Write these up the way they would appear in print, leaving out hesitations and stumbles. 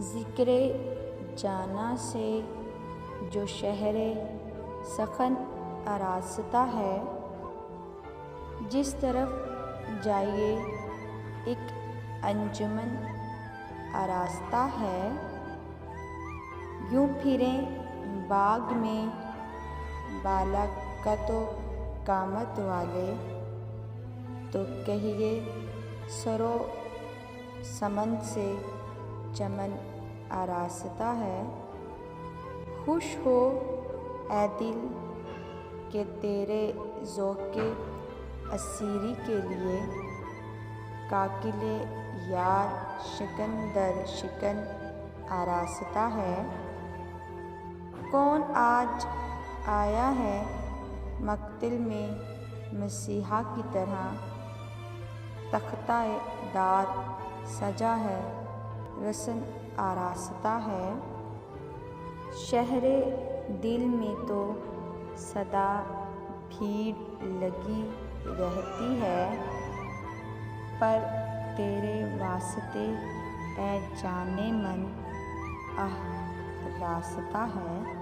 ज़िक्रे जाना से जो शहरे सखन आरास्ता है, जिस तरफ जाइए एक अंजुमन आरास्ता है। यूँ फिरें बाग में बालाकतो कामत वाले, तो कहिए सरो समन से चमन आरास्ता है। खुश हो ए दिल के तेरे ज़ौक़े असीरी के लिए, काकिले यार शिकन दर शिकन आरास्ता है। कौन आज आया है मक़तिल में मसीहा की तरह, तख्ता-ए दार सजा है रसन आरास्ता है। शहरे दिल में तो सदा भीड़ लगी रहती है, पर तेरे वास्ते ए जाने मन रास्ता है।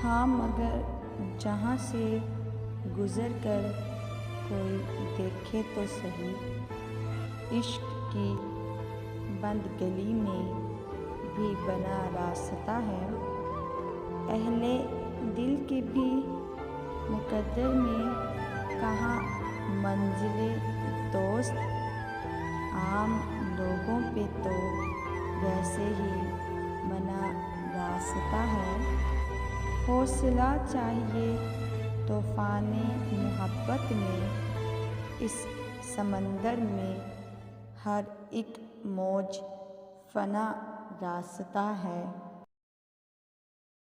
हाँ, मगर जहाँ से गुज़र कर कोई देखे तो सही, इश्क की बंद गली में भी बना रास्ता है। अहले दिल के भी मुकद्दर में कहाँ मंजिले दोस्त, आम लोगों पे तो वैसे ही बना रास्ता है। हौसला चाहिए तूफ़ाने मोहब्बत में, इस समंदर में हर एक मौज फ़ना रास्ता है।